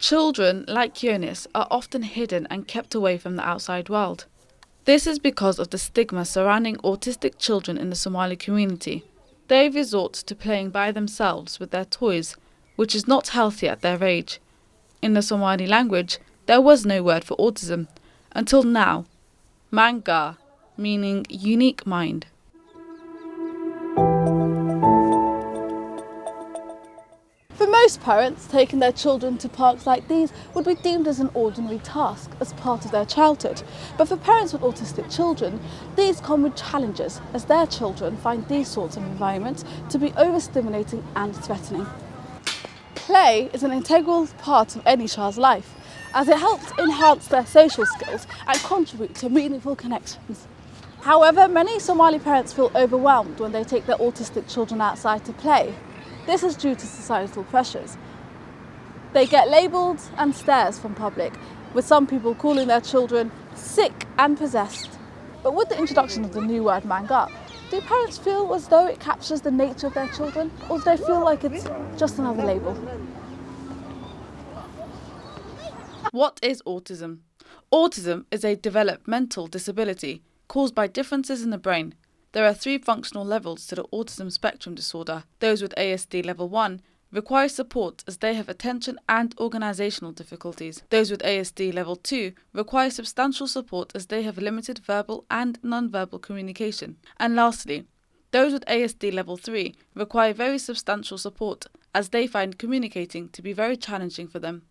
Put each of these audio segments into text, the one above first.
Children, like Eunice, are often hidden and kept away from the outside world. This is because of the stigma surrounding autistic children in the Somali community. They resort to playing by themselves with their toys, which is not healthy at their age. In the Somali language, there was no word for autism, until now, Mangaar, meaning unique mind. For most parents, taking their children to parks like these would be deemed as an ordinary task, as part of their childhood. But for parents with autistic children, these come with challenges, as their children find these sorts of environments to be overstimulating and threatening. Play is an integral part of any child's life, as it helps enhance their social skills and contribute to meaningful connections. However, many Somali parents feel overwhelmed when they take their autistic children outside to play. This is due to societal pressures. They get labelled and stares from public, with some people calling their children sick and possessed. But with the introduction of the new word Mangaar, do parents feel as though it captures the nature of their children, or do they feel like it's just another label? What is autism? Autism is a developmental disability caused by differences in the brain. There are 3 functional levels to the autism spectrum disorder. Those with ASD level 1 require support as they have attention and organisational difficulties. Those with ASD level 2 require substantial support as they have limited verbal and non-verbal communication. And lastly, those with ASD level 3 require very substantial support as they find communicating to be very challenging for them.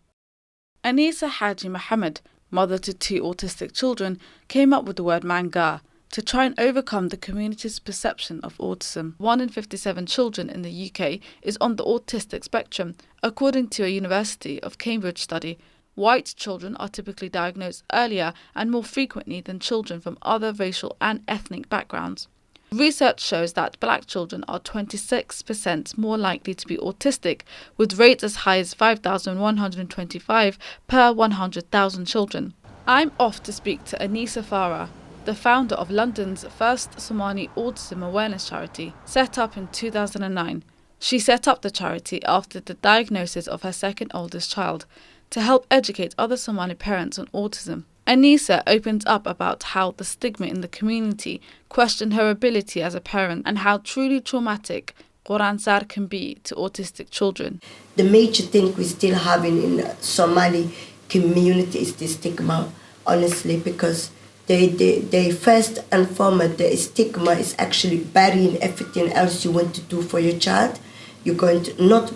Anisa Haji Mohammed, mother to 2 autistic children, came up with the word Mangaar to try and overcome the community's perception of autism. 1 in 57 children in the UK is on the autistic spectrum, according to a University of Cambridge study. White children are typically diagnosed earlier and more frequently than children from other racial and ethnic backgrounds. Research shows that black children are 26% more likely to be autistic, with rates as high as 5,125 per 100,000 children. I'm off to speak to Anisa Farah, the founder of London's first Somali autism awareness charity, set up in 2009. She set up the charity after the diagnosis of her second oldest child to help educate other Somali parents on autism. Anisa opens up about how the stigma in the community questioned her ability as a parent and how truly traumatic Quransar can be to autistic children. The major thing we still have in the Somali community is the stigma, honestly, because they first and foremost, the stigma is actually burying everything else you want to do for your child. You're not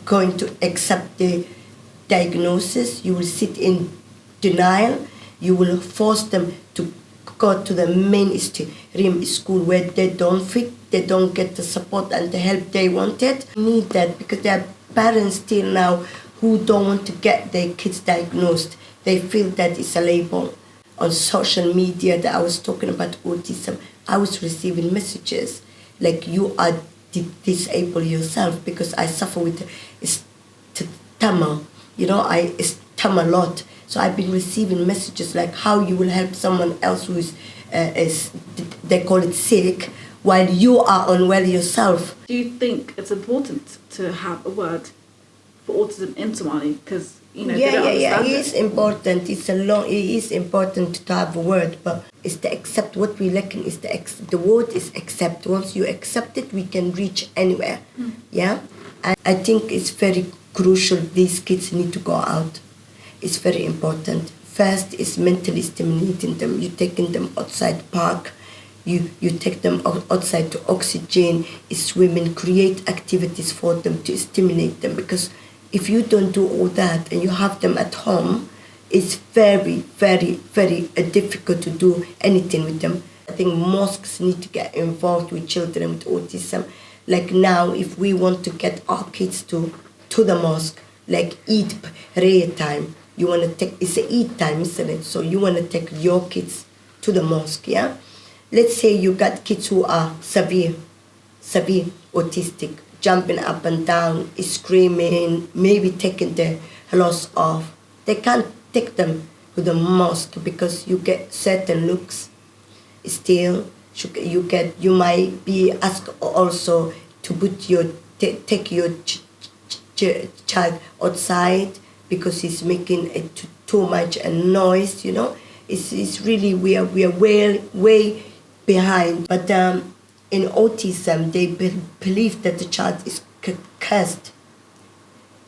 going to accept the diagnosis. You will sit in denial. You will force them to go to the mainstream school where they don't fit, they don't get the support and the help they wanted. Need that because there are parents still now who don't want to get their kids diagnosed. They feel that it's a label. On social media that I was talking about autism, I was receiving messages like you are disabled yourself because I suffer with stigma. I stigma a lot. So I've been receiving messages like how you will help someone else who is they call it sick, while you are unwell yourself. Do you think it's important to have a word for autism in Somali? Because they don't understand it is important. It is important to have a word, but it's to accept what we lacking is the word is accept. Once you accept it, we can reach anywhere. Yeah, and I think it's very crucial. These kids need to go out. It's very important. First is mentally stimulating them. You're taking them outside park. You take them outside to oxygen, swimming, create activities for them to stimulate them. Because if you don't do all that and you have them at home, it's very, very, very difficult to do anything with them. I think mosques need to get involved with children with autism. Like now, if we want to get our kids to the mosque, like Eid prayer time, you want to take, it's a Eid time, isn't it? So you want to take your kids to the mosque, yeah? Let's say you got kids who are severe autistic, jumping up and down, screaming, maybe taking their clothes off. They can't take them to the mosque because you get certain looks. Still, you might be asked also to put take your child outside because he's making it too much a noise, you know. It's really, we are way behind. But in autism, they believe that the child is cursed.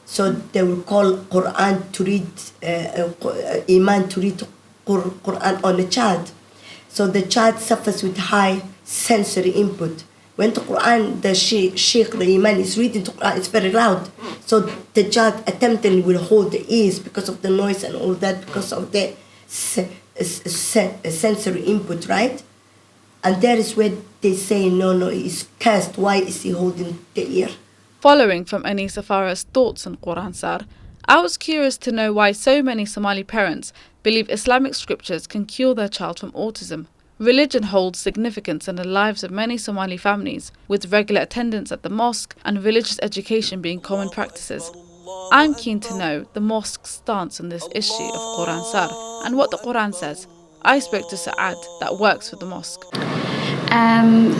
So they will call Quran to read, Iman to read Quran on the child. So the child suffers with high sensory input. When the Quran, the Sheikh, the Imam is reading the Quran, it's very loud. So the child attemptingly will hold the ears because of the noise and all that, because of the sensory input, right? And that is where they say, no, he's cursed. Why is he holding the ear? Following from Anisa Farah's thoughts on Quran Sar, I was curious to know why so many Somali parents believe Islamic scriptures can cure their child from autism. Religion holds significance in the lives of many Somali families, with regular attendance at the mosque and religious education being common practices. I'm keen to know the mosque's stance on this issue of Quran Sar and what the Quran says. I spoke to Saad, that works for the mosque.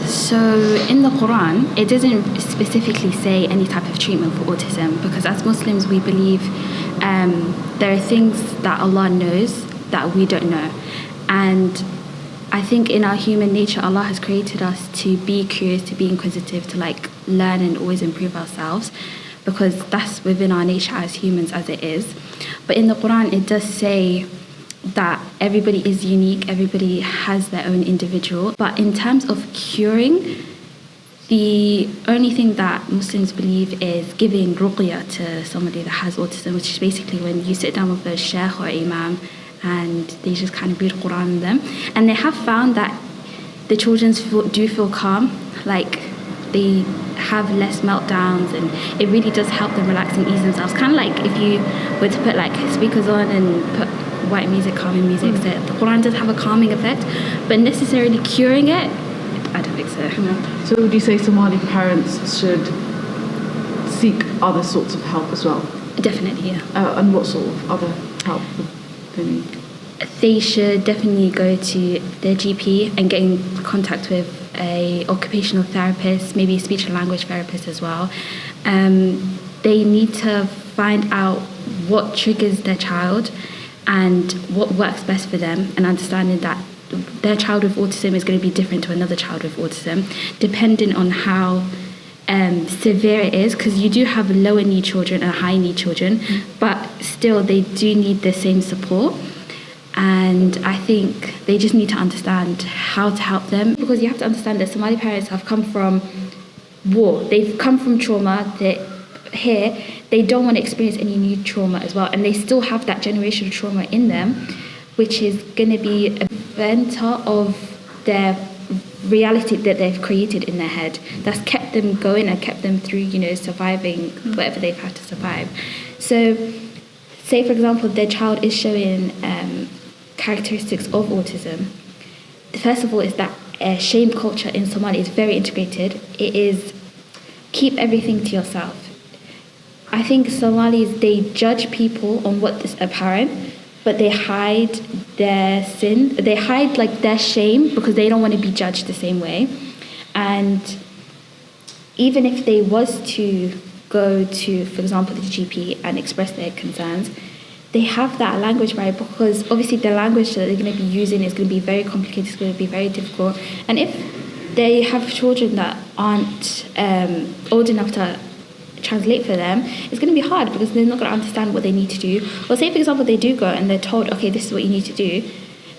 So in the Quran, it doesn't specifically say any type of treatment for autism, because as Muslims we believe there are things that Allah knows that we don't know. And I think in our human nature, Allah has created us to be curious, to be inquisitive, to learn and always improve ourselves, because that's within our nature as humans as it is. But in the Quran, it does say that everybody is unique, everybody has their own individual. But in terms of curing, the only thing that Muslims believe is giving ruqya to somebody that has autism, which is basically when you sit down with a sheikh or imam and they just kind of read Quran on them. And they have found that the children do feel calm, they have less meltdowns, and it really does help them relax and ease themselves. Kind of like if you were to put speakers on and put white music, calming music, so the Quran does have a calming effect, but necessarily curing it, I don't think so. Yeah. So would you say Somali parents should seek other sorts of help as well? Definitely, yeah. And what sort of other help would they need? They should definitely go to their GP and get in contact with a occupational therapist, maybe a speech and language therapist as well. They need to find out what triggers their child and what works best for them, and understanding that their child with autism is going to be different to another child with autism, depending on how severe it is, because you do have lower need children and high need children, but still they do need the same support. And I think they just need to understand how to help them, because you have to understand that Somali parents have come from war, they've come from trauma, here they don't want to experience any new trauma as well, and they still have that generational trauma in them, which is going to be a venter of their reality that they've created in their head that's kept them going and kept them through, surviving whatever they've had to survive. So say for example their child is showing characteristics of autism. First of all is that shame culture in Somalia is very integrated. It is keep everything to yourself. I think Somalis, they judge people on what is apparent, but they hide their sin, they hide their shame, because they don't want to be judged the same way. And even if they was to go to, for example, the GP and express their concerns, they have that language barrier, because obviously the language that they're going to be using is going to be very complicated, it's going to be very difficult. And if they have children that aren't old enough to translate for them, it's going to be hard, because they're not going to understand what they need to do. Or say for example they do go and they're told, okay, this is what you need to do,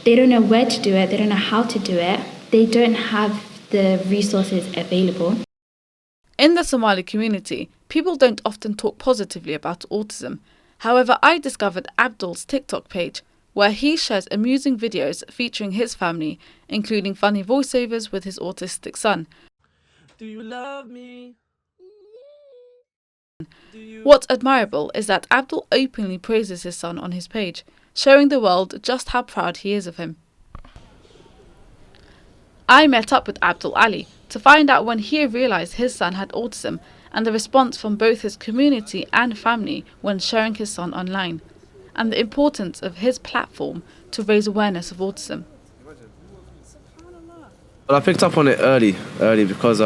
they don't know where to do it, they don't know how to do it, they don't have the resources available. In the Somali community, people don't often talk positively about autism. However, I discovered Abdul's TikTok page, where he shares amusing videos featuring his family, including funny voiceovers with his autistic son. Do you love me? What's admirable is that Abdul openly praises his son on his page, showing the world just how proud he is of him. I met up with Abdul Ali to find out when he realised his son had autism, and the response from both his community and family when sharing his son online, and the importance of his platform to raise awareness of autism. Well, I picked up on it early because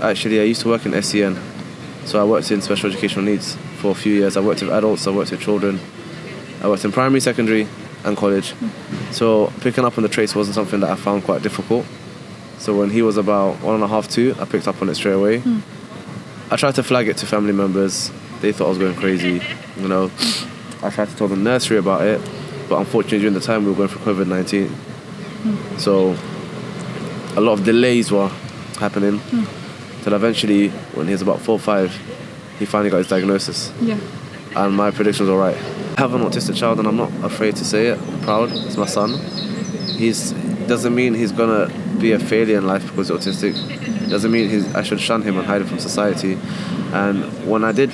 actually I used to work in SEN, so I worked in special educational needs for a few years. I worked with adults, I worked with children. I worked in primary, secondary and college. So picking up on the traits wasn't something that I found quite difficult. So when he was about 1.5, 2, I picked up on it straight away. I tried to flag it to family members. They thought I was going crazy, you know. I tried to tell the nursery about it, but unfortunately during the time we were going through COVID-19. So a lot of delays were happening till eventually when he was about 4 or 5, he finally got his diagnosis. Yeah. And my predictions were right. I have an autistic child and I'm not afraid to say it. I'm proud. It's my son. Doesn't mean he's gonna be a failure in life because he's autistic. Doesn't mean I should shun him and hide him from society. And when I did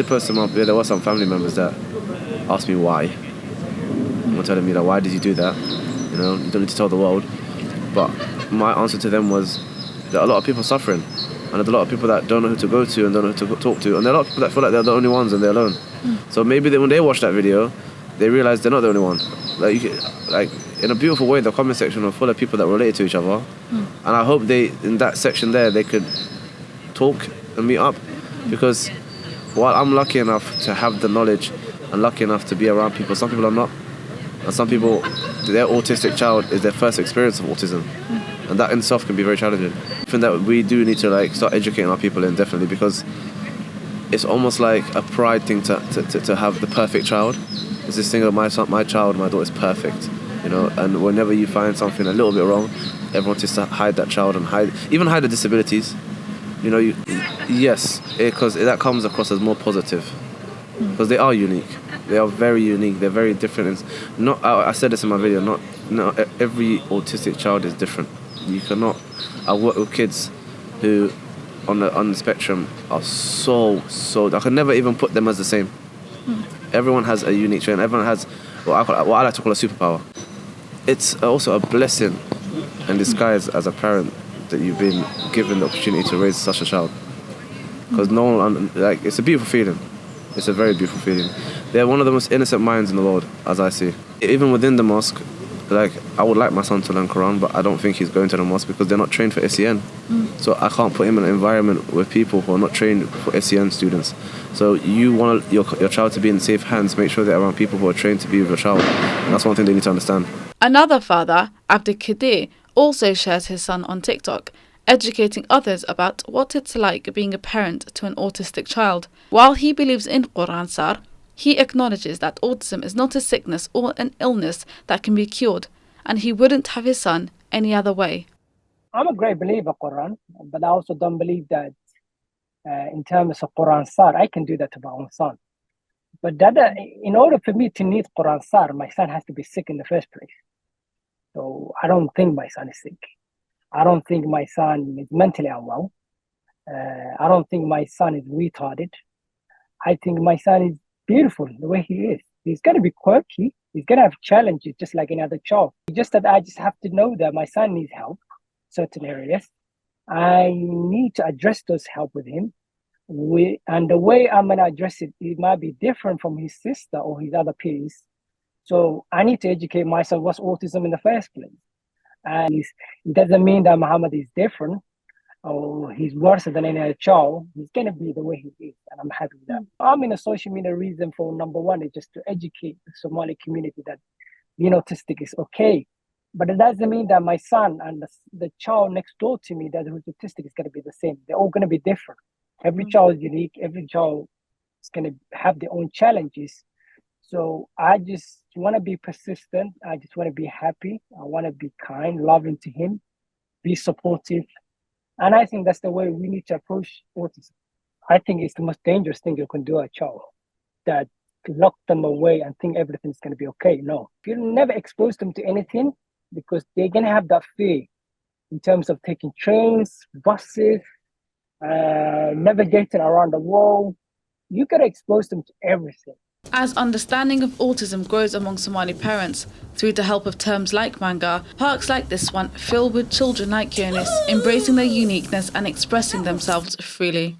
post him up, there were some family members that asked me why. Were telling me that, why did you do that? You know, you don't need to tell the world. But my answer to them was that a lot of people are suffering. And there's a lot of people that don't know who to go to and don't know who to talk to. And there are a lot of people that feel like they're the only ones and they're alone. So maybe when they watch that video, they realize they're not the only one. Like in a beautiful way, the comment section was full of people that relate to each other. And I hope in that section there, they could talk and meet up. Because while I'm lucky enough to have the knowledge and lucky enough to be around people, some people are not. And some people, their autistic child is their first experience of autism. And that in itself can be very challenging. I think that we do need to start educating our people in, definitely, because it's almost like a pride thing to have the perfect child. It's this thing of my child, my daughter is perfect, you know. And whenever you find something a little bit wrong, everyone wants to hide that child and hide the disabilities. You know, yes, because that comes across as more positive, because they are unique. They are very unique. They're very different. I said this in my video. Not every autistic child is different. You cannot. I work with kids who, on the spectrum, are so. I can never even put them as the same. Everyone has a unique trait. Everyone has what I like to call a superpower. It's also a blessing in disguise as a parent that you've been given the opportunity to raise such a child. Because no one, it's a beautiful feeling. It's a very beautiful feeling. They're one of the most innocent minds in the world, as I see. Even within the mosque, I would like my son to learn Quran, but I don't think he's going to the mosque because they're not trained for SEN. So I can't put him in an environment with people who are not trained for SEN students. So you want your child to be in safe hands, make sure they're around people who are trained to be with your child. And that's one thing they need to understand. Another father, Abdisamad, also shares his son on TikTok, educating others about what it's like being a parent to an autistic child. While he believes in Quran Sar, he acknowledges that autism is not a sickness or an illness that can be cured, and he wouldn't have his son any other way. I'm a great believer of Quran, but I also don't believe that in terms of Quran Sar, I can do that to my own son. But in order for me to need Quran Sar, my son has to be sick in the first place. So I don't think my son is sick. I don't think my son is mentally unwell. I don't think my son is retarded. I think my son is beautiful the way he is. He's going to be quirky. He's going to have challenges just like any other child. Just that I just have to know that my son needs help in certain areas. I need to address those help with him. And the way I'm going to address it, it might be different from his sister or his other peers. So I need to educate myself what's autism in the first place. And it doesn't mean that Muhammad is different or he's worse than any other child. He's going to be the way he is, and I'm happy with that. I'm in a social media reason for number one is just to educate the Somali community that being autistic is okay. But it doesn't mean that my son and the child next door to me that who's autistic is going to be the same. They're all going to be different. Every child is unique. Every child is going to have their own challenges. So I just want to be persistent. I just want to be happy. I want to be kind, loving to him, be supportive. And I think that's the way we need to approach autism. I think it's the most dangerous thing you can do to a child, that lock them away and think everything's going to be okay. No, you never expose them to anything because they're going to have that fear in terms of taking trains, buses, navigating around the world. You got to expose them to everything. As understanding of autism grows among Somali parents, through the help of terms like Mangaar, parks like this one fill with children like Yunus, embracing their uniqueness and expressing themselves freely.